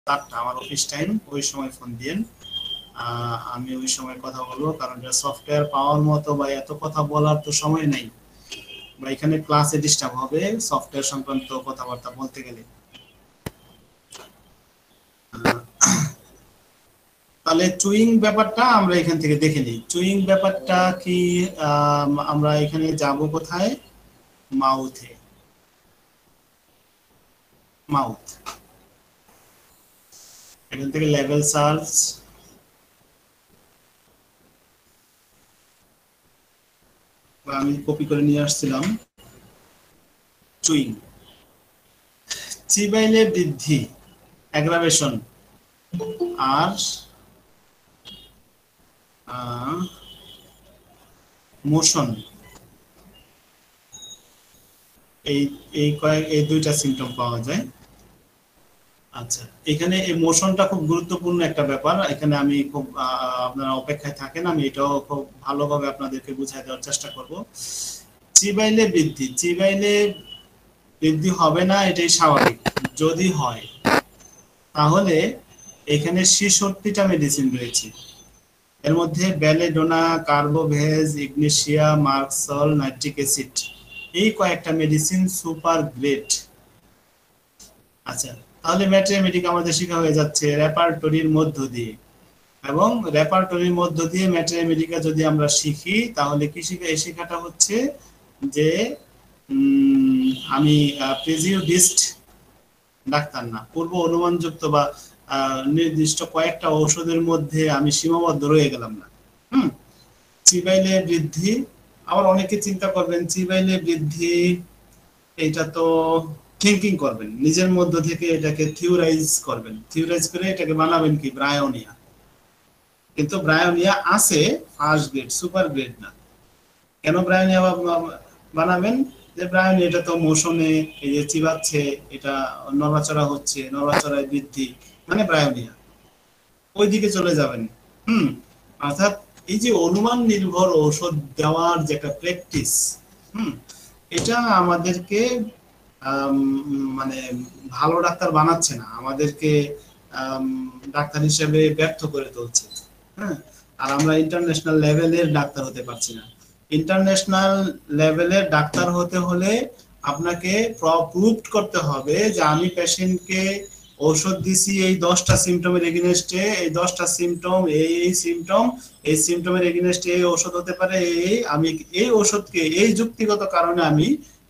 4টা আমার office time, ওই সময় ফোন দিয়েন, আমি ওই সময় কথা বলবো। কারণ সফটওয়্যার পাওয়ার মতো বা এত কথা বলার তো সময় নেই, বা এখানে ক্লাসে ডিস্টার্ব হবে সফটওয়্যার সংক্রান্ত কথাবার্তা বলতে গেলে। তাহলে চুইং ব্যাপারটা আমরা এখান থেকে দেখে নিই। চুইং ব্যাপারটা কি, আমরা এখানে যাব কোথায়, মাউথে, মাউথ, এখান থেকে লেভেল সার্চ, আমি কপি করে নিয়ে আসছিলাম চুইং, চিবাইলে বৃদ্ধি, অ্যাগ্রাভেশন, আর মোশন, এই এই দুইটা সিমটম পাওয়া যায়। আচ্ছা, এখানে এই মোশনটা খুব গুরুত্বপূর্ণ একটা ব্যাপার। এখানে আমি খুব আপনারা অপেক্ষায় থাকেন, আমি এটাও খুব ভালোভাবে আপনাদেরকে বুঝাই দেওয়ার চেষ্টা করব। চিবাইলে বৃদ্ধি, চিবাইলে বৃদ্ধি হবে না, এটাই স্বাভাবিক। যদি হয় তাহলে এখানে 66টা মেডিসিন রয়েছে, এর মধ্যে ব্যালেডোনা, Carbo veg, ignatia, merc sol, nitric acid, এই কয়েকটা মেডিসিন সুপার গ্রেড। আচ্ছা, তাহলে ম্যাট্রিয়ামেটিক আমাদের শেখা হয়ে যাচ্ছে রেপার্টরির মধ্য দিয়ে, এবং রেপার্টরির মধ্য দিয়ে ম্যাট্রিয়ামেটিকা যদি আমরা শিখি, তাহলে কি শিখা, এই শেখাটা হচ্ছে যে আমি প্রেজিউডিস্ট ডাক্তার না, পূর্ব অনুমানযুক্ত বা নির্দিষ্ট কয়েকটা ঔষধের মধ্যে আমি সীমাবদ্ধ রয়ে গেলাম না। হুম, চিবাইলে বৃদ্ধি, আবার অনেকে চিন্তা করবেন চিবাইলে বৃদ্ধি, এটা তো থিঙ্কিং করবেন নিজের মধ্য থেকে, এটাকে থিওরাইজ করবেন, থিওরাইজ করে এটাকে বানাবেন কি ব্রায়োনিয়া। কিন্তু ব্রায়োনিয়া আছে ফার্স্ট গ্রেড, সুপার গ্রেড না। কেন ব্রায়োনিয়া বানাবেন, যে ব্রায়োনিয়া এটা তো মোশনে, এই যে চিবাচ্ছে, এটা নড়াচড়া হচ্ছে, নড়াচড়ায় বৃদ্ধি, মানে ব্রায়োনিয়া, ওই দিকে চলে যাবেন। হুম, অর্থাৎ এই যে অনুমান নির্ভর ঔষধ দেওয়ার যে একটা প্র্যাকটিস, হুম, এটা আমাদেরকে মানে ভালো ডাক্তার বানাচ্ছে না, আমাদেরকে ডাক্তার হিসেবে ব্যর্থ করে তুলছে। হ্যাঁ, আর আমরা ইন্টারন্যাশনাল লেভেলের ডাক্তার হতে পারছি না। ইন্টারন্যাশনাল লেভেলের ডাক্তার হতে হলে আপনাকে প্রুভ করতে হবে যে আমি পেশেন্টকে ঔষধ দিছি এই 10টা সিমটমের এগেইনস্টে, এই 10টা সিমটম, এই সিমটম, এই সিমটমের এগেইনস্টে এই ঔষধ হতে পারে, এই আমি এই ঔষধকে এই যুক্তিগত কারণে আমি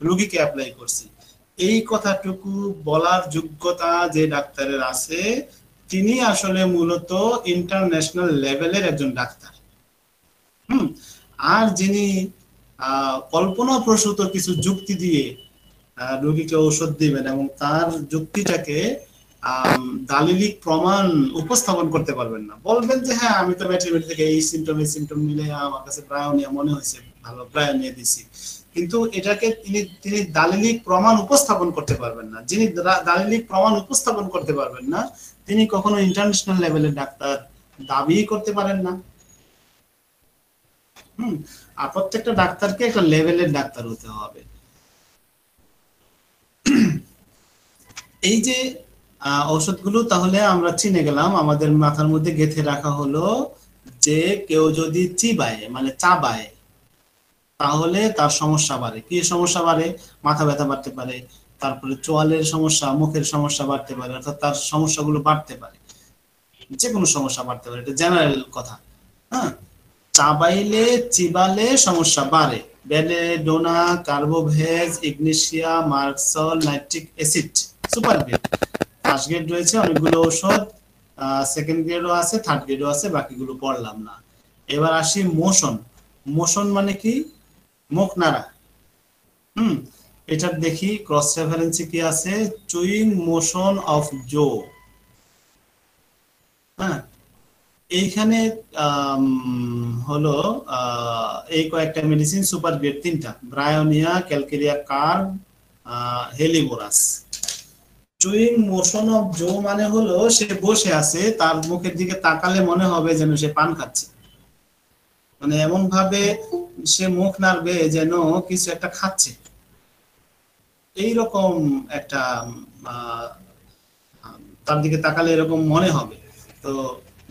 রোগীকে অ্যাপ্লাই করছি। এই কথাটুকু বলার যোগ্যতা যে ডাক্তারের আছে, তিনি আসলে মূলত ইন্টারন্যাশনাল লেভেলের একজন ডাক্তার। হুম, আর যিনি কল্পনাপ্রসূত কিছু যুক্তি দিয়ে রোগীকে ঔষধ দিবেন এবং তার যুক্তিটাকে দালিলিক প্রমাণ উপস্থাপন করতে পারবেন না, বলবেন যে হ্যাঁ আমি তো ম্যাট্রিমেটি থেকে এই সিমটম এই সিমটম মিলে আমার কাছে ব্রায়োনিয়া মনে হয়েছে, ভালো ব্রায়োনিয়া দিছি, কিন্তু এটাকে তিনি তিনি দালিলিক প্রমাণ উপস্থাপন করতে পারবেন না। যিনি দালিলিক প্রমাণ উপস্থাপন করতে পারবেন না, তিনি কখনো ইন্টারন্যাশনাল লেভেলের ডাক্তার দাবি করতে পারেন না। হুম, আর প্রত্যেকটা ডাক্তারকে একটা লেভেলের ডাক্তার হতে হবে। এই যে ঔষধগুলো তাহলে আমরা চিনে গেলাম, আমাদের মাথার মধ্যে গেঁথে রাখা হলো যে কেউ যদি চিবায় মানে চাবায়, তাহলে তার সমস্যা বাড়ে। কি সমস্যা বাড়ে? মাথা ব্যথা বাড়তে পারে, তারপরে চোয়ালের সমস্যা, মুখের সমস্যা বাড়তে পারে, অর্থাৎ তার সমস্যাগুলো বাড়তে পারে, যে কোনো সমস্যা বাড়তে পারে, এটা জেনারেল কথা। হ্যাঁ, চাবাইলে চিবালে সমস্যা বাড়ে। Belladonna, carbo veg, ignatia, merc sol, nitric acid, super grade. First grade রয়েছে অনেকগুলো ঔষধ, সেকেন্ড গ্রেডও আছে, থার্ড গ্রেডও আছে, বাকিগুলো পড়লাম না। এবার আসি মোশন। মোশন মানে কি? মুখ নাড়া। হুম, এটার দেখি ক্রস রেফারেন্সে কি আছে, চুইং মোশন অফ জো। হ্যাঁ, এইখানে হলো এই কয়েকটা মেডিসিন সুপার গ্রেড, 3টা, bryonia, calcarea carb, helleborus. Chewing motion of jaw মানে হলো সে বসে আছে, তার মুখের দিকে তাকালে মনে হবে যেন সে পান খাচ্ছে, মানে এমন ভাবে সে মুখ নাড়বে যেন কিছু একটা খাচ্ছে, এইরকম একটা তার দিকে তাকালে এরকম মনে হবে। তো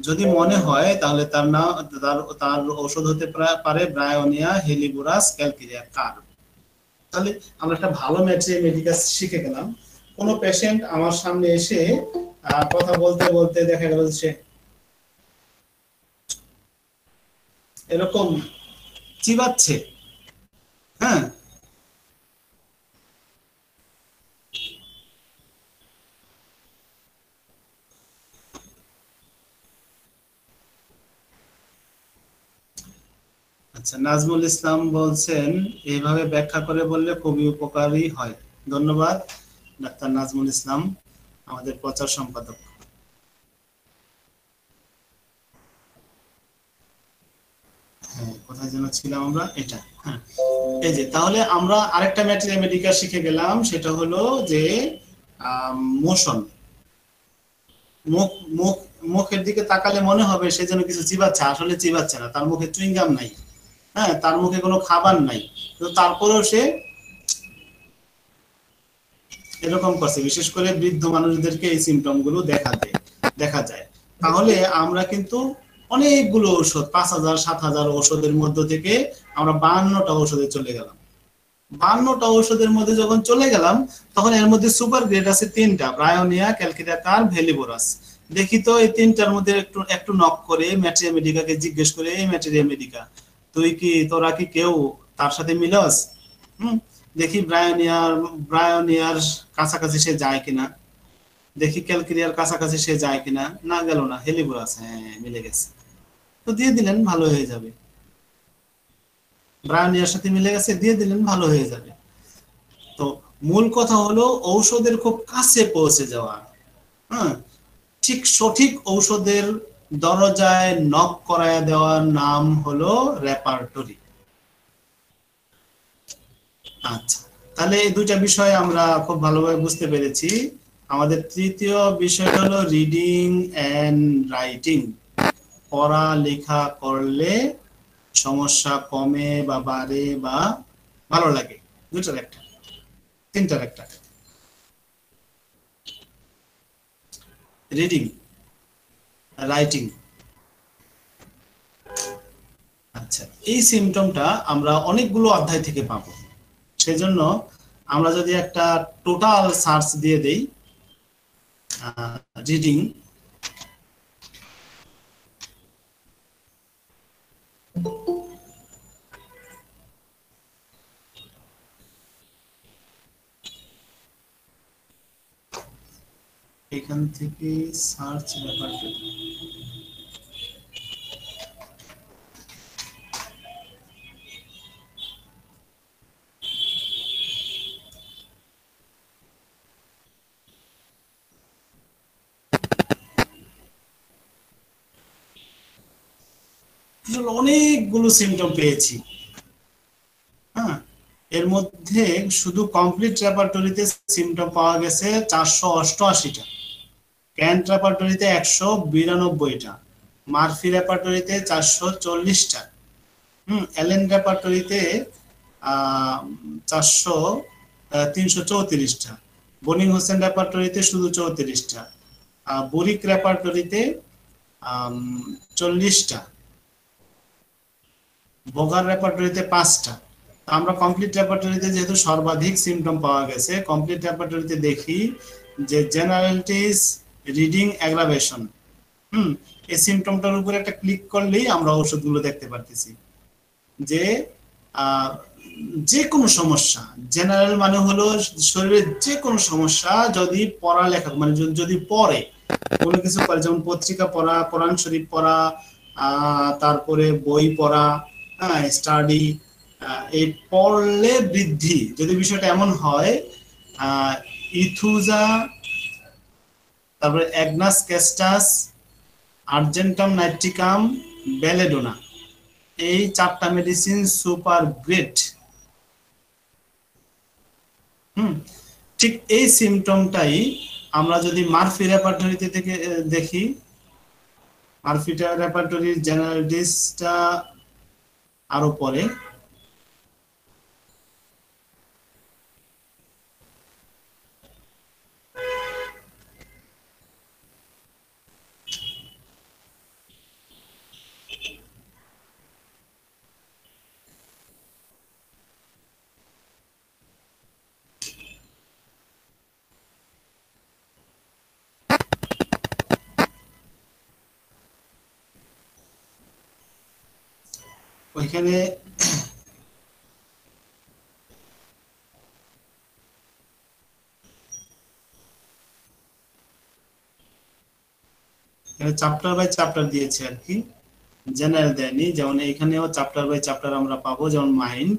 যদি মনে হয় তাহলে তার না তার ঔষধ হতে পারে ব্রায়োনিয়া হেলিবোরাস ক্যালকেরিয়া কার। তাহলে আমরা একটা ভালো মেডিকাল শিখে গেলাম। কোন পেশেন্ট আমার সামনে এসে কথা বলতে বলতে দেখা গেল সে এরকম চিবাচ্ছে, হ্যাঁ, আচ্ছা, নাজমুল ইসলাম বলছেন এইভাবে ব্যাখ্যা করে বললে খুবই উপকারী হয়। ধন্যবাদ ডাক্তার নাজমুল ইসলাম, আমাদের প্রচার সম্পাদক। হ্যাঁ, কোথায় যেন ছিলাম আমরা, এটা, হ্যাঁ, এই যে তাহলে আমরা আরেকটা মেডিকেল শিখে গেলাম, সেটা হলো যে মোশন। মুখ মুখ মুখের দিকে তাকালে মনে হবে সে যেন কিছু চিবাচ্ছে, আসলে চিবাচ্ছে না, তার মুখে চুইংগাম নাই, হ্যাঁ, তার মুখে কোনো খাবার নাই, তো তারপরেও সে এরকম করছে। বিশেষ করে বৃদ্ধ মানুষদেরকে এই সিমটম গুলো দেখা যায়। তাহলে আমরা কিন্তু অনেকগুলো ঔষধ, 5,000 7,000 ঔষধের মধ্য থেকে আমরা 52টা ঔষধে চলে গেলাম। 52টা ঔষধের মধ্যে যখন চলে গেলাম, তখন এর মধ্যে সুপার গ্রেড আছে 3টা, ব্রায়োনিয়া ক্যালকেরিয়া কার ভেলিবোরাস। দেখি তো এই 3টার মধ্যে একটু একটু নক করে ম্যাট্রিয়া মেডিকাকে জিজ্ঞেস করে, এই ম্যাট্রিয়া মেডিকা, তোরা কি কেউ তার সাথে মিলস? হুম, দেখি ব্রায়োনিয়ার কাছাকাছি সে যায় কিনা, দেখি ক্যালকেরিয়ার কাছাকাছি সে যায় কিনা, না গেল না, হেলিবোরাস, হ্যাঁ মিলে গেছে, তো দিয়ে দিলেন, ভালো হয়ে যাবে। ব্রায়োনিয়ার সাথে মিলে গেছে, দিয়ে দিলেন, ভালো হয়ে যাবে। তো মূল কথা হলো ঔষধের খুব কাছে পৌঁছে যাওয়া, হ্যাঁ, ঠিক সঠিক ঔষধের দরজায় নক করায় দেওয়ার নাম হলো রেপার্টরি। আচ্ছা, তাহলে এই দুইটা বিষয় আমরা খুব ভালোভাবে বুঝতে পেরেছি। আমাদের তৃতীয় বিষয় হলো রিডিং এন্ড রাইটিং। পড়া লেখা করলে সমস্যা কমে বা বাড়ে বা ভালো লাগে, দুটার একটা, তিনটার একটা। Reading, writing. আচ্ছা, এই সিমটমটা আমরা অনেকগুলো অধ্যায় থেকে পাবো। সেজন্য আমরা যদি একটা টোটাল সার্চ দিয়ে দেই, রিডিং, এখান থেকে সার্চ ব্যাপারটা অনেকগুলো সিমটম পেয়েছি। হ্যাঁ, এর মধ্যে শুধু কমপ্লিট রেপার্টরিতে সিমটম পাওয়া গেছে 488টা, ক্যান্ট রেপার্টরিতে 192টা, মার্ফি রেপার্টরিতে 440টা, অ্যালেন রেপার্টরিতে 334টা, বনিং হোসেন রেপার্টরিতে শুধু 34টা, বুরিক রেপার্টরিতে 40টা, বোগার রেপার্টরিতে 5টা। আমরা কমপ্লিট রেপার্টরিতে যেহেতু সর্বাধিক সিমটম পাওয়া গেছে, কমপ্লিট রেপার্টরিতে দেখি যে জেনারেলিটিস, রিডিং অ্যাগ্রাভেশন, এই সিমটমটার উপরে একটা ক্লিক করলেই আমরা ওষুধগুলো দেখতে পারতেছি যে যে কোনো সমস্যা, জেনারেল মানে হলো শরীরের যে কোনো সমস্যা, যদি পড়ালেখা মানে যদি পড়ে কোনো কিছু করে, যেমন পত্রিকা পড়া, কোরআন শরীফ পড়া, তারপরে বই পড়া, হ্যাঁ, স্টাডি, এই পড়লে বৃদ্ধি, যদি বিষয়টা এমন হয়, ইথুজা, তারপরে অ্যাগনাস ক্যাস্টাস, আর্জেন্টাম নাইট্রিকাম, বেলেডোনা, এই 4টা মেডিসিন সুপার গ্রেট। ঠিক এই সিমটমটাই আমরা যদি মার্ফি রেপার্টরিতে থেকে দেখি, মার্ফি রেপার্টরির জেনারেলিস্টটা আরো পরে, ওইখানে চ্যাপ্টার বাই চ্যাপ্টার দিয়েছে আর কি, জেনারেল দেয়নি। যেমন এখানেও চ্যাপ্টার বাই চ্যাপ্টার আমরা পাবো, যেমন mind,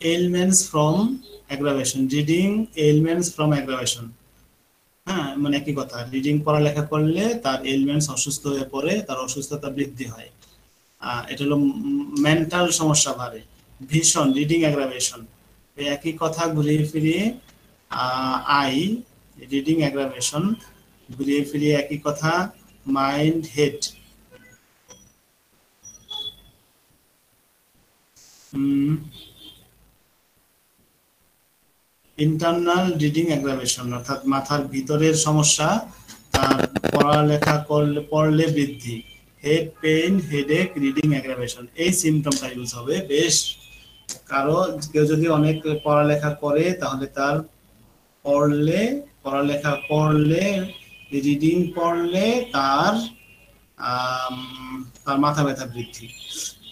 ailments from aggravation, reading ailments from aggravation। হ্যাঁ, মানে একই কথা, রিডিং পড়ালেখা করলে তার এলিমেন্টস অসুস্থ হয়ে পড়ে, তার অসুস্থতা বৃদ্ধি হয়। এটা হলো মেন্টাল সমস্যা বাড়ে। ভীষণ, রিডিং অ্যাগ্রাভেশন, একই কথা ঘুরিয়ে ফিরিয়ে আই, রিডিং অ্যাগ্রাভেশন, ঘুরিয়ে ফিরিয়ে একই কথা mind, head. Internal reading aggravation, অর্থাৎ মাথার ভিতরের সমস্যা, তার পড়ালেখা করলে পড়লে বৃদ্ধি। Head pain, headache, reading aggravation, এই সিমটমটা ইউজ হবে বেশ। কারো কেউ যদি অনেক পড়ালেখা করে তাহলে তার পড়ালেখা করলে, রিডিং পড়লে তার তার মাথা ব্যথা বৃদ্ধি।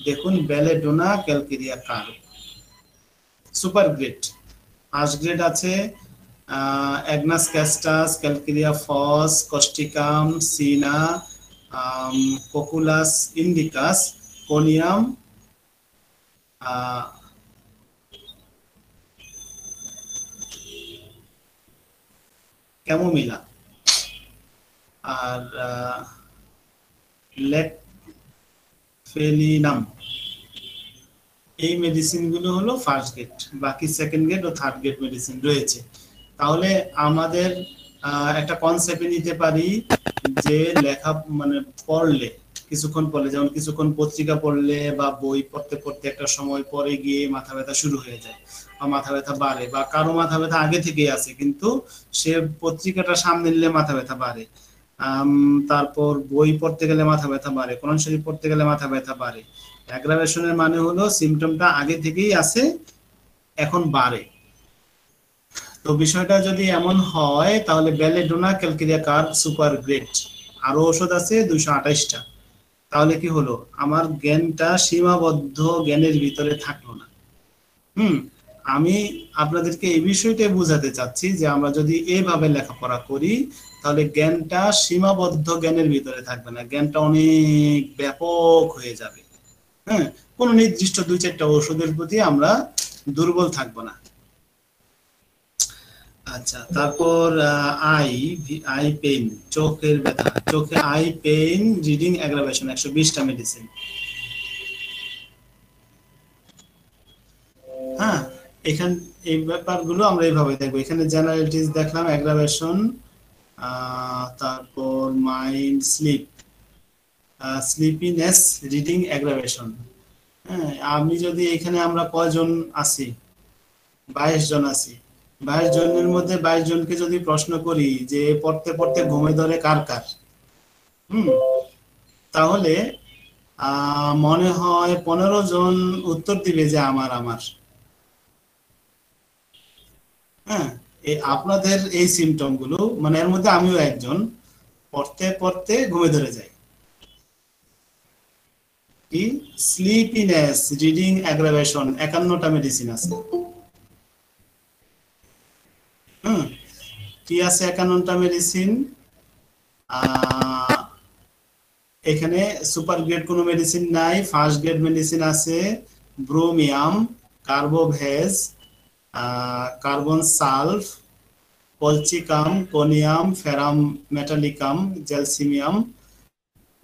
দেখুন belladonna calcarea curve, super grade. First grade আছে অ্যাগনাস ক্যাস্টাস, ক্যালকেরিয়া ফস, কস্টিকাম, সিনা, কোকুলাস ইন্ডিকাস, কোনিয়াম, ক্যামোমিলা, আর লেকফেলিনাম। এই মেডিসিনগুলো হলো ফার্স্ট গ্রেড, বাকি সেকেন্ড গ্রেড ও থার্ড গ্রেড মেডিসিন রয়েছে। তাহলে আমাদের একটা কনসেপ্টে নিতে পারি যে লেখা মানে পড়লে, কিছুক্ষণ পড়লে, যেমন কিছুক্ষণ পত্রিকা পড়লে বা বই পড়তে পড়তে একটা সময় পরে গিয়ে মাথা ব্যথা শুরু হয়ে যায় বা মাথা ব্যথা বাড়ে, বা কারো মাথা ব্যথা আগে থেকেই আছে কিন্তু সে পত্রিকাটা সামনে নিলে মাথা ব্যথা বাড়ে, তারপর বই পড়তে গেলে মাথা ব্যথা বাড়ে, কোরআন শরীফ পড়তে গেলে মাথা ব্যথা বাড়ে। অ্যাগ্রাভেশনের মানে হলো সিমটমটা আগে থেকেই আছে, এখন বাড়ে। তো বিষয়টা যদি এমন হয় তাহলে belladonna calcarea curve super grade. আরো ওষুধ আছে 228টা। তাহলে কি হলো, আমার জ্ঞানটা সীমাবদ্ধ জ্ঞানের ভিতরে থাকলো না। আমি আপনাদেরকে এই বিষয়টা বোঝাতে চাচ্ছি যে আমরা যদি এইভাবে লেখাপড়া করি তাহলে জ্ঞানটা সীমাবদ্ধ জ্ঞানের ভিতরে থাকবে না, জ্ঞানটা অনেক ব্যাপক হয়ে যাবে। হ্যাঁ, কোন নির্দিষ্ট 2-4টা ওষুধের প্রতি আমরা দুর্বল থাকবো না। আচ্ছা, তারপর আই, আই পেইন, চোখের ব্যথা, চোখে আই পেইন, রিডিং অ্যাগ্রাভেশন, 120টা মেডিসিন। হ্যাঁ, এখান এই ব্যাপারগুলো আমরা এইভাবে দেখবো। এখানে জেনারেলিটিস দেখলাম, অ্যাগ্রাভেশন, তারপর mind, slip, sleepiness, reading aggravation. হ্যাঁ, আমি যদি এখানে আমরা কয়জন আছি, 22 জন আছি, 22 জনের মধ্যে 22 জনকে যদি প্রশ্ন করি যে পড়তে পড়তে ঘুমে ধরে কার কার, তাহলে মনে হয় 15 জন উত্তর দিবে যে আমার আমার। হ্যাঁ, আপনাদের এই সিমটম গুলো, মানে এর মধ্যে আমিও একজন, পড়তে পড়তে ঘুমে ধরে যাই। কি স্লিপিনেস, রিডিং অ্যাগ্রাভেশন, 51টা মেডিসিন আছে। কি আছে 51টা মেডিসিন? এখানে সুপার গ্রেড কোনো মেডিসিন নাই। ফার্স্ট গ্রেড মেডিসিন আছে bromium, carbo veg, carbon sulph, colchicum, conium, ferrum metallicum, gelsemium,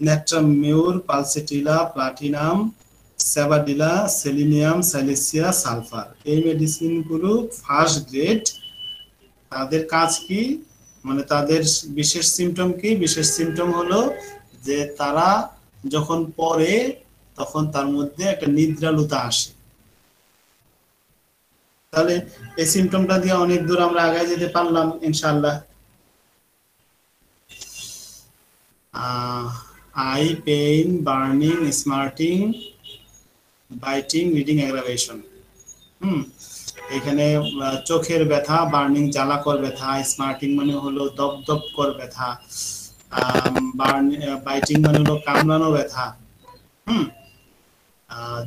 natrum mur, pulsatilla, platinum, sabadilla, selenium, silicea, sulphur. এই মেডিসিনগুলো ফার্স্ট গ্রেড। তাদের কাজ কি, মানে তাদের বিশেষ সিমটম কি? বিশেষ সিমটম হলো যে তারা যখন পড়ে তখন তার মধ্যে একটা নিদ্রালুতা আসে। তাহলে এই সিমটমটা দিয়ে অনেক দূর আমরা আগায় যেতে পারলাম ইনশাআল্লাহ। Eye pain, burning, smarting, biting, reading aggravation. এখানে চোখের ব্যথা, বার্নিং জ্বালাকর ব্যথা, স্মার্টিং মানে হলো দপদপকর ব্যথা, বাইটিং মানে হলো কামড়ানো ব্যথা।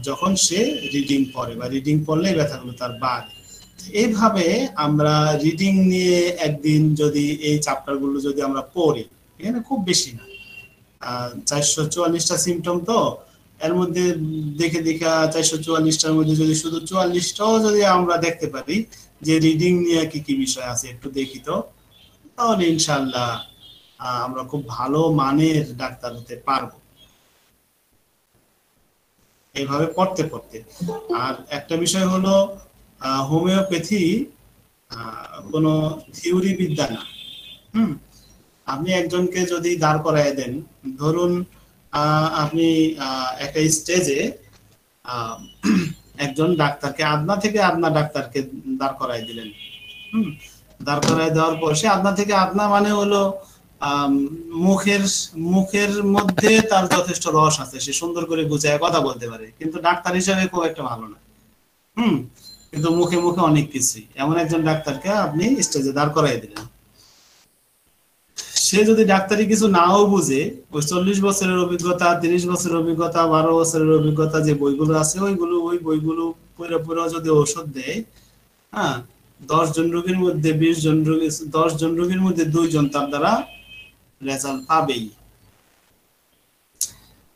যখন সে রিডিং পড়ে বা রিডিং পড়লেই ব্যথাগুলো তার বাড়ে। এইভাবে আমরা রিডিং নিয়ে একদিন যদি এই চ্যাপ্টারগুলো যদি আমরা পড়ি, এখানে খুব বেশি না, 444টা সিমটম, তো এর মধ্যে দেখে দেখে 444টার মধ্যে যদি শুধু 44টাও যদি আমরা দেখতে পারি যে রিডিং নিয়ে কি কি বিষয় আছে একটু দেখি, তো তাহলে ইনশাআল্লাহ আমরা খুব ভালো মানের ডাক্তার হতে পারবো এইভাবে পড়তে পড়তে। আর একটা বিষয় হলো হোমিওপ্যাথি কোনো থিওরি বিদ্যা না। আপনি একজনকে যদি দাঁড় করায় দেন, ধরুন আপনি একটা স্টেজে একজন ডাক্তারকে, আদনা থেকে আদনা ডাক্তারকে দাঁড় করায় দিলেন। দাঁড় করায় দেওয়ার পর সে আদনা থেকে আদনা মানে হলো মুখের মধ্যে তার যথেষ্ট রস আছে, সে সুন্দর করে গুছায় কথা বলতে পারে, কিন্তু ডাক্তার হিসেবে খুব একটা ভালো না। কিন্তু মুখে মুখে অনেক কিছুই। এমন একজন ডাক্তারকে আপনি স্টেজে দাঁড় করাই দিলেন, সে যদি ডাক্তারি কিছু নাও বুঝে, ওই 40 বছরের অভিজ্ঞতা, 30 বছরের অভিজ্ঞতা, 12 বছরের অভিজ্ঞতা যে বইগুলো আছে ওই বইগুলো পড়ে পড়ে যদি ঔষধ দেয়, হ্যাঁ, 10 জন রোগীর মধ্যে 20 জন রোগী, 10 জন রোগীর মধ্যে 2 জন তার দ্বারা রেজাল্ট পাবেই।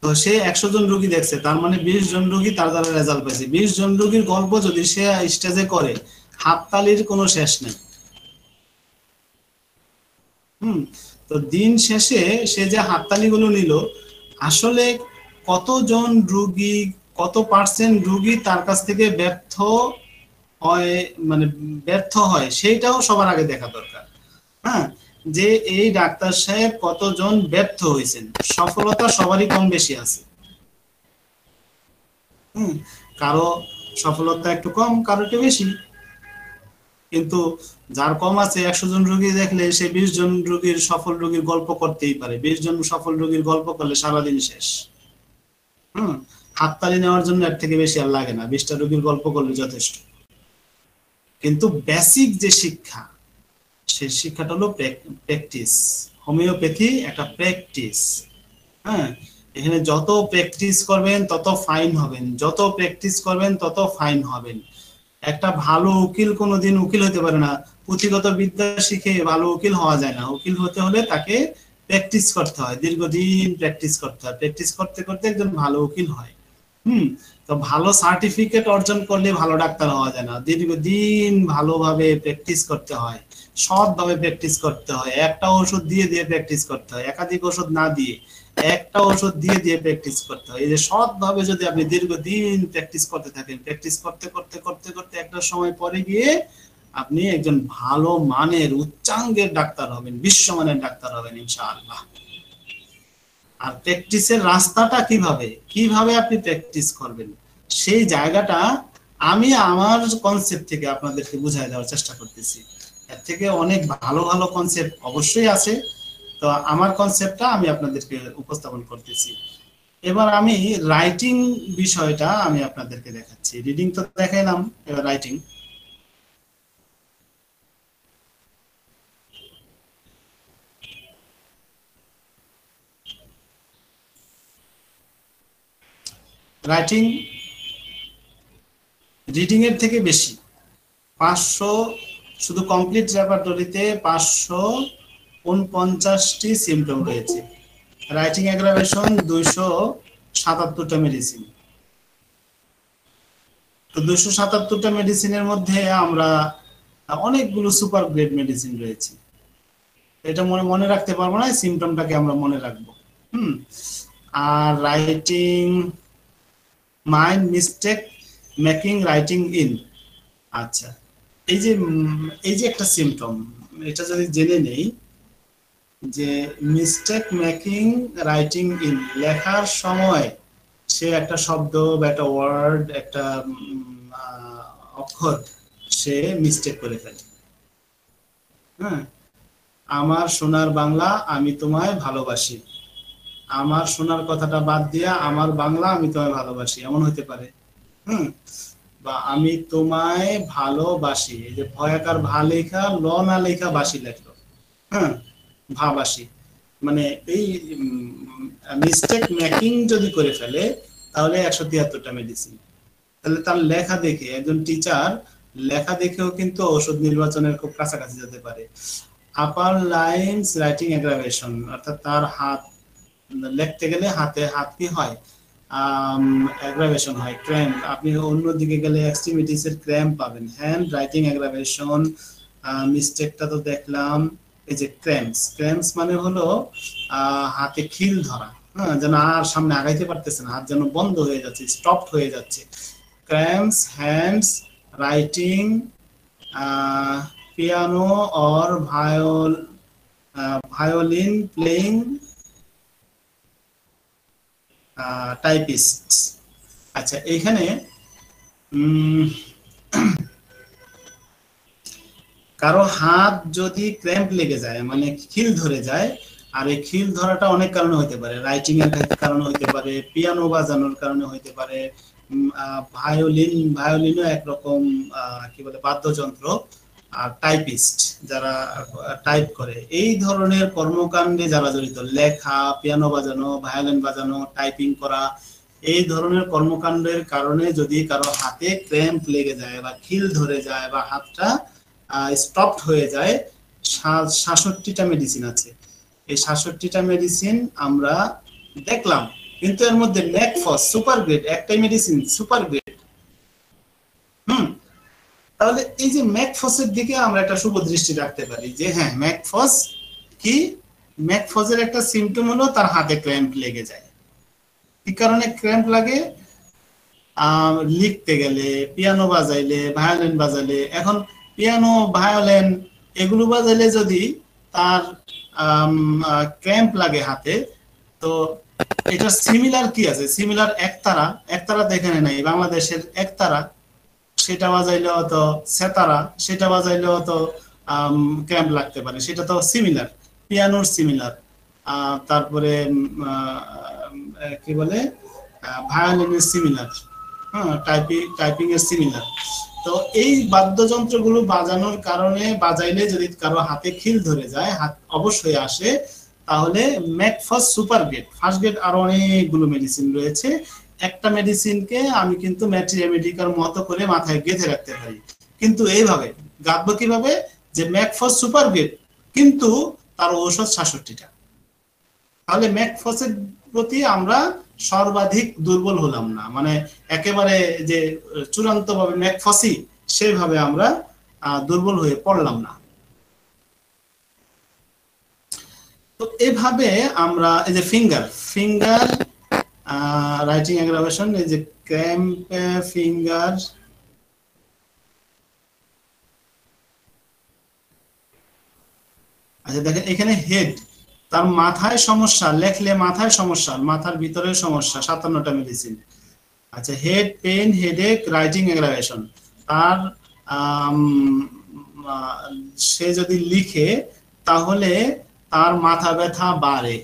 তো সে 100 জন রোগী দেখছে, তার মানে 20 জন রোগী তার দ্বারা রেজাল্ট পাইছে। 20 জন রোগীর গল্প যদি সে স্টেজে করে, হাততালির কোনো শেষ নেই। তো দিন শেষে সে যে হাততালি গুলো নিল, আসলে কতজন রোগী, কত পার্সেন্ট রোগী তার কাছ থেকে ব্যর্থ হয়, মানে ব্যর্থ হয়, সেইটাও সবার আগে দেখা দরকার। হ্যাঁ, যে এই ডাক্তার সাহেব কতজন ব্যর্থ হয়েছেন, সফলতা সবারই কম বেশি আছে। কারো সফলতা একটু কম, কারো একটু বেশি, কিন্তু যার কম আছে 100 জন রোগী দেখলে সে 20 জন রোগীর সফল রোগীর গল্প করতেই পারে। 20 জন সফল রোগীর গল্প করলে সারাদিন শেষ। হাততালি নেওয়ার জন্য এর থেকে বেশি আর লাগে না, 20টা রোগীর গল্প করলে যথেষ্ট। কিন্তু বেসিক যে শিক্ষা, সেই শিক্ষাটা হলো প্র্যাকটিস। হোমিওপ্যাথি একটা প্র্যাকটিস। হ্যাঁ, এখানে যত প্র্যাকটিস করবেন তত ফাইন হবেন, যত প্র্যাকটিস করবেন তত ফাইন হবেন। একটা ভালো উকিল কোনোদিন উকিল হতে পারে না, পুঁথিগত বিদ্যা শিখে ভালো উকিল হওয়া যায় না। উকিল হতে হলে তাকে প্র্যাকটিস করতে হয়, দীর্ঘদিন প্র্যাকটিস করতে হয়। প্র্যাকটিস করতে করতে একজন ভালো উকিল হয়। তো ভালো সার্টিফিকেট অর্জন করলে ভালো ডাক্তার হওয়া যায় না, দীর্ঘদিন ভালোভাবে প্র্যাকটিস করতে হয়, সৎভাবে প্র্যাকটিস করতে হয়। একটা ওষুধ দিয়ে দিয়ে প্র্যাকটিস করতে হয়, একাধিক ওষুধ না দিয়ে একটা ওষুধ দিয়ে দিয়ে প্র্যাকটিস করতে হয়। এই যে সৎভাবে যদি আপনি দীর্ঘদিন প্র্যাকটিস করতে থাকেন, প্র্যাকটিস করতে করতে করতে করতে একটা সময় পরে গিয়ে আপনি একজন ভালো মানের উচ্চাঙ্গের ডাক্তার হবেন, বিশ্বমানের ডাক্তার হবেন ইনশাআল্লাহ। আর প্র্যাকটিসের রাস্তাটা কিভাবে আপনি প্র্যাকটিস করবেন, সেই জায়গাটা আমি আমার কনসেপ্ট থেকে আপনাদেরকে বুঝাই দেওয়ার চেষ্টা করতেছি। এর থেকে অনেক ভালো ভালো কনসেপ্ট অবশ্যই আছে, তো আমার কনসেপ্টটা আমি আপনাদেরকে উপস্থাপন করতেছি। এবার আমি রাইটিং বিষয়টা আমি আপনাদেরকে দেখাচ্ছি। রিডিং তো দেখাইলাম, এবার রাইটিং। রাইটিং রিডিং এর থেকে বেশি, 500, শুধু কমপ্লিট রেপার্টরিতে 549টি সিমটম রয়েছে। রাইটিং অ্যাগ্রাভেশন 277টা মেডিসিন। তো 277টা মেডিসিনের মধ্যে আমরা অনেকগুলো সুপার গ্রেড মেডিসিন রয়েছে। এটা মনে রাখতে পারবো না, সিমটমটাকে আমরা মনে রাখবো। আর writing mind mistake making writing in. আচ্ছা, এই যে একটা সিমটম, এটা যদি জেনে নেই যে মিস্টেক মেকিং রাইটিং ইন, লেখার সময় সে একটা শব্দ বা একটা ওয়ার্ড, একটা অক্ষর সে মিস্টেক করে ফেলে। হ্যাঁ, আমার সোনার বাংলা আমি তোমায় ভালোবাসি, আমার সোনার কথাটা বাদ দিয়া আমার বাংলা আমি তোমায় ভালোবাসি, এমন হতে পারে। বা আমি তোমায় ভালোবাসি, এই যে ভয়াকার ভা লেখা, ল না লেখা বাসি লেখলো, হ্যাঁ, ভাবাসি। মানে এই মিস্টেক মেকিং যদি করে ফেলে, তাহলে 173টা মেডিসিন। তাহলে তার লেখা দেখে একজন টিচার লেখা দেখেও কিন্তু ওষুধ নির্বাচনের খুব কাছাকাছি যেতে পারে। আপার লাইনস রাইটিং অ্যাগ্রাভেশন, অর্থাৎ তার হাত লিখতে গেলে হাত কি হয়, অ্যাগ্রাভেশন হয়, ক্র্যাম্প। আপনি অন্যদিকে গেলে এক্সট্রিমিটিস এর ক্র্যাম্প পাবেন। হ্যান্ড রাইটিং অ্যাগ্রাভেশন, মিস্টেকটা তো দেখলাম। এই যে ক্র্যাম্পস মানে হলো হাতে খিল ধরা, হ্যাঁ, যেন আর সামনে আগাইতে পারতেছে না, হাত যেন বন্ধ হয়ে যাচ্ছে, স্টপড হয়ে যাচ্ছে। Cramps hands writing piano or violin playing typist. আচ্ছা, এইখানে কারো হাত যদি ক্র্যাম্প লেগে যায় মানে খিল ধরে যায়, আর এই খিল ধরাটা অনেক কারণে হতে পারে, রাইটিং এর কারণে হতে পারে, পিয়ানো বাজানোর কারণে হতে পারে, ভায়োলিনও একরকম কি বলে বাদ্যযন্ত্র, আর টাইপিস্ট যারা টাইপ করে, এই ধরনের কর্মকাণ্ডে যারা জড়িত, লেখা, পিয়ানো বাজানো, ভায়োলিন বাজানো, টাইপিং করা, এই ধরনের কর্মকাণ্ডের কারণে যদি কারো হাতে ক্র্যাম্প লেগে যায় বা খিল ধরে যায় বা হাতটা স্টপড হয়ে যায়, 66টা মেডিসিন আছে। এই 66টা মেডিসিন আমরা দেখলাম, কিন্তু এর মধ্যে ম্যাকফস সুপার গ্রেড একটাই মেডিসিন, সুপার গ্রেড। তাহলে এই যে ম্যাকফসের দিকে আমরা একটা শুভ দৃষ্টি রাখতে পারি যে হ্যাঁ, ম্যাকফস কি, ম্যাকফসের একটা সিমটম হলো তার হাতে ক্র্যাম্প লেগে যায়। কি কারণে ক্র্যাম্প লাগে? লিখতে গেলে, পিয়ানো বাজাইলে, ভায়োলিন বাজাইলে। এখন পিয়ানো, ভায়োলিন এগুলো বাজাইলে যদি তার ক্র্যাম্প লাগে হাতে, তো এটা সিমিলার কি আছে? সিমিলার একতারা দেখে নাই বাংলাদেশের একতারা, সেটা বাজাইলে হয়তো সেতারা, সেটা বাজাইলে হয়তো ক্র্যাম্প লাগতে পারে, সেটা তো সিমিলার, পিয়ানোর সিমিলার। তারপরে কি বলে ভায়োলিনের সিমিলার, হ্যাঁ, টাইপিং এর সিমিলার। তো এই বাদ্যযন্ত্রগুলো বাজানোর কারণে, বাজাইলে যদি কারো হাতে খিল ধরে যায়, হাত অবশ্যই আসে, তাহলে ম্যাকফস সুপার গ্রেড, ফার্স্ট গ্রেড আরো অনেকগুলো মেডিসিন রয়েছে। একটা মেডিসিনকে আমি কিন্তু ম্যাট্রিয়ামেডিকার মতো করে মাথায় গেঁথে রাখতে পারি, কিন্তু এইভাবে গাঁথবো কিভাবে যে ম্যাকফস সুপার গ্রেড কিন্তু তার ঔষধ 66টা। তাহলে ম্যাকফসের প্রতি আমরা সর্বাধিক দুর্বল হলাম না, মানে একেবারে যে চূড়ান্ত ভাবে ম্যাকফসি সেভাবে আমরা দুর্বল হয়ে পড়লাম না। তো এভাবে আমরা এই যে ফিঙ্গার রাইটিং অ্যাগ্রাভেশন, এই যে ক্র্যাম্প ফিঙ্গার, আচ্ছা দেখেন এখানে হেড, তার মাথায় সমস্যা, লেখলে মাথায় সমস্যা, মাথার ভিতরে সমস্যা, 57টা মেডিসিন। আচ্ছা, head pain, headache, writing aggravation, তার সে যদি লিখে তাহলে তার মাথা ব্যথা বাড়ে।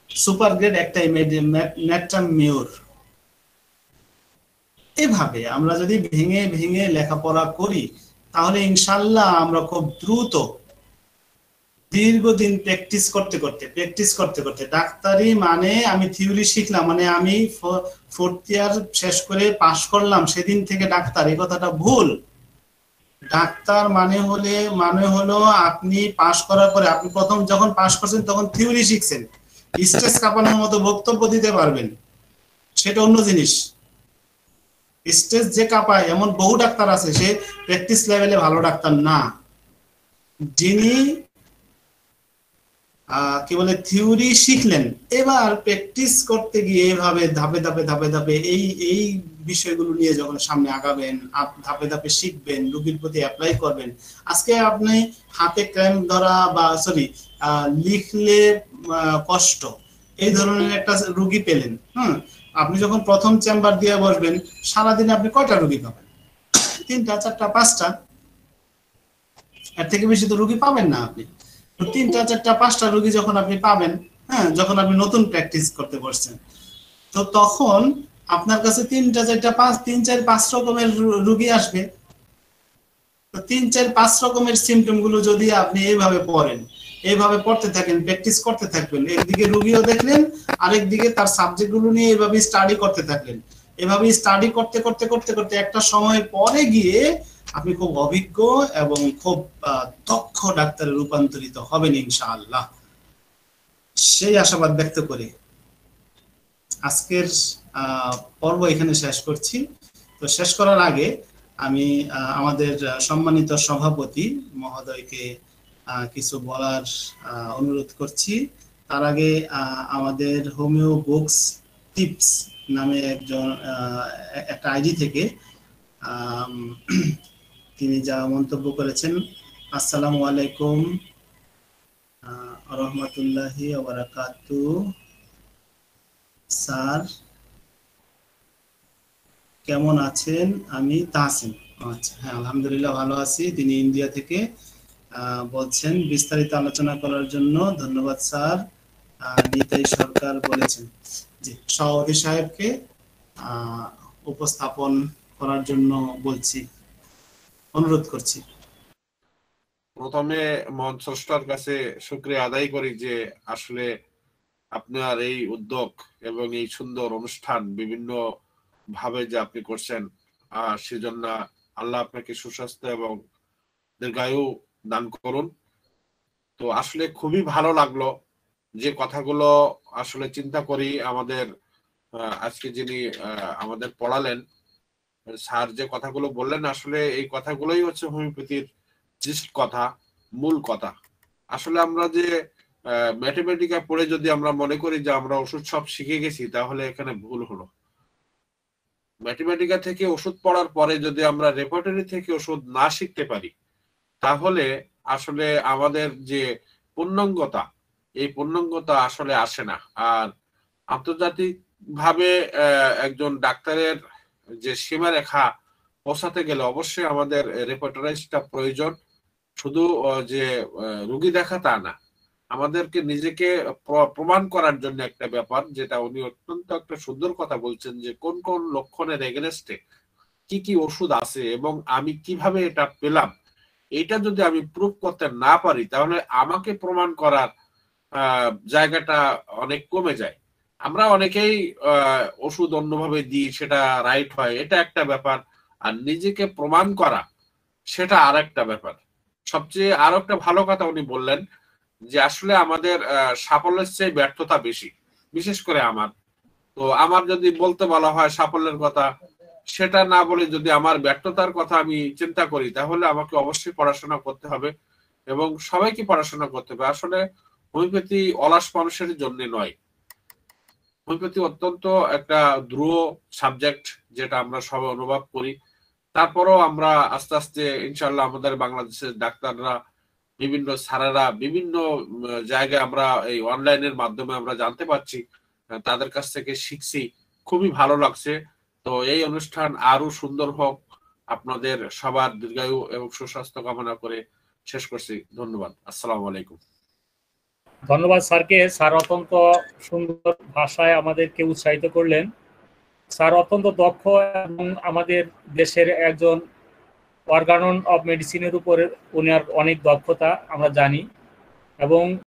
সুপার গ্রেড একটাই ম্যাট্রামিউর। এভাবে আমরা যদি ভেঙে ভেঙে লেখাপড়া করি, তাহলে ইনশাল্লাহ আমরা খুব দ্রুত দীর্ঘদিন প্র্যাকটিস করতে করতে ডাক্তারি মানে আমি থিওরি শিখলাম মানে আমি 4th ইয়ার শেষ করে পাশ করলাম সেদিন থেকে ডাক্তার, এই কথাটা ভুল। ডাক্তার মানে হলো আপনি পাশ করার পরে, আপনি প্রথম যখন পাশ করছেন তখন থিওরি শিখছেন, স্টেজ কাঁপানোর মতো বক্তব্য দিতে পারবেন, সেটা অন্য জিনিস। স্টেজ যে কাঁপায় এমন বহু ডাক্তার আছে, সে প্র্যাকটিস লেভেলে ভালো ডাক্তার না। যিনি কি বলে থিওরি শিখলেন, এবার প্র্যাকটিস করতে গিয়ে এভাবে ধাপে ধাপে ধাপে ধাপে এই বিষয়গুলো নিয়ে যখন সামনে আগাবেন, ধাপে ধাপে শিখবেন, রোগীর প্রতি অ্যাপ্লাই করবেন। আজকে আপনি হাতে ক্র্যাম্প ধরা বা লিখলে কষ্ট, এই ধরনের একটা রোগী পেলেন, আপনি যখন প্রথম চেম্বার দিয়ে বসবেন, সারাদিনে আপনি কয়টা রোগী পাবেন? 3টা, 4টা, 5টা, এর থেকে বেশি তো রোগী পাবেন না আপনি। 3টা, 4টা, 5টা রোগী যখন আপনি পাবেন, যখন আপনি নতুন প্র্যাকটিস করতে বসছেন, তো তখন আপনার কাছে 3টা, 4টা, 3, 4, 5 রকমের রোগী আসবে। তো 3, 4, 5 রকমের সিমটম গুলো যদি আপনি এইভাবে পড়েন, এইভাবে পড়তে থাকেন, প্র্যাকটিস করতে থাকবেন। একদিকে রুগীও দেখলেন, আরেকদিকে তার সাবজেক্টগুলো নিয়ে এইভাবে স্টাডি করতে থাকলেন। এভাবে স্টাডি করতে করতে করতে করতে একটা সময় পরে গিয়ে আপনি খুব অভিজ্ঞ এবং খুব দক্ষ ডাক্তারে রূপান্তরিত হবেন ইনশাআল্লাহ, সেই আশাবাদ ব্যক্ত করি আজকের পর্ব এখানে শেষ করছি। তো শেষ করার আগে আমি আমাদের সম্মানিত সভাপতি মহোদয়কে কিছু বলার অনুরোধ করছি। তার আগে আমাদের হোমিও বুকস টিপস নামে একটা আইডি থেকে তিনি যা মন্তব্য করেছেন। আসসালামু আলাইকুম রহমতুল্লাহি ওয়া বারাকাতুহু। স্যার কেমন আছেন? আমি তাহসিন। আচ্ছা, হ্যাঁ আলহামদুলিল্লাহ ভালো আছি। তিনি ইন্ডিয়া থেকে বলছেন, বিস্তারিত আলোচনা করার জন্য ধন্যবাদ স্যার, নিতাই সরকার বলেছেন। জি, সভাপতি সাহেবকে উপস্থাপন করার জন্য বলছি, অনুরোধ করছি। প্রথমে মহান স্রষ্টার কাছে শুকরিয়া আদায় করি যে আসলে আপনার এই উদ্যোগ এবং এই সুন্দর অনুষ্ঠান বিভিন্ন ভাবে যে আপনি করছেন, সেজন্য আল্লাহ আপনাকে সুস্বাস্থ্য এবং দীর্ঘায়ু দান করুন। তো আসলে খুবই ভালো লাগলো যে কথাগুলো আসলে চিন্তা করি আমাদের আজকে যিনি আমাদের পড়ালেন স্যার, যে কথাগুলো বললেন আসলে এই কথাগুলোই হচ্ছে হোমিওপ্যাথির জিস্ট কথা, মূল কথা। আসলে আমরা যে ম্যাথমেটিকা পড়ে যদি আমরা মনে করি যে আমরা ওষুধ সব শিখে গেছি, তাহলে এখানে ভুল হলো। ম্যাথমেটিকা থেকে ওষুধ পড়ার পরে যদি আমরা রেপার্টরি থেকে ওষুধ না শিখতে পারি, তাহলে আসলে আমাদের যে পূর্ণাঙ্গতা, এই পূর্ণাঙ্গতা আসলে আসে না। আর আন্তর্জাতিক ভাবে একজন ডাক্তারের যে সীমারেখা পৌঁছাতে গেলে অবশ্যই আমাদের রেপার্টরাইজটা প্রয়োজন। শুধু যে রুগী দেখা তা না, আমাদেরকে নিজেকে প্রমাণ করার জন্য একটা ব্যাপার, যেটা উনি অত্যন্ত একটা সুন্দর কথা বলছেন যে কোন কোন লক্ষণের এগেনস্টে কি কি ওষুধ আছে এবং আমি কিভাবে এটা পেলাম। এটা যদি আমি প্রুফ করতে না পারি, তাহলে আমাকে প্রমাণ করার জায়গাটা অনেক কমে যায়। আমরা অনেকেই ওষুধ অন্যভাবে দিই, সেটা রাইট হয়, এটা একটা ব্যাপার। আর নিজেকে প্রমাণ করা সেটা আর একটা ব্যাপার। সবচেয়ে আরো একটা ভালো কথা উনি বললেন যে আসলে আমাদের সাফল্যের চেয়ে ব্যর্থতা বেশি, বিশেষ করে আমার। তো আমার যদি বলতে বলা হয় সাফল্যের কথা, সেটা না বলে যদি আমার ব্যর্থতার কথা আমি চিন্তা করি, তাহলে আমাকে অবশ্যই পড়াশোনা করতে হবে এবং সবাইকে পড়াশোনা করতে হবে। আসলে হোমিওপ্যাথি অলস মানুষের জন্য নয়, হোমিওপ্যাথি অত্যন্ত একটা দ্রুহ সাবজেক্ট, যেটা আমরা সবাই অনুভব করি। তারপরও আমরা আস্তে আস্তে ইনশাল্লাহ আমাদের বাংলাদেশের ডাক্তাররা, বিভিন্ন স্যারেরা বিভিন্ন জায়গায় আমরা এই অনলাইনের মাধ্যমে আমরা জানতে পারছি, তাদের কাছ থেকে শিখছি, খুবই ভালো লাগছে। তো এই অনুষ্ঠান আরো সুন্দর হোক, আপনাদের সবার দীর্ঘায়ু এবং সুস্বাস্থ্য কামনা করে শেষ করছি। ধন্যবাদ। আসসালামু আলাইকুম। ধন্যবাদ স্যারকে। স্যার অত্যন্ত সুন্দর ভাষায় আমাদেরকে উৎসাহিত করলেন। স্যার অত্যন্ত দক্ষ এবং আমাদের দেশের একজন অর্গানন অফ মেডিসিনের উপরে উনার অনেক দক্ষতা আমরা জানি এবং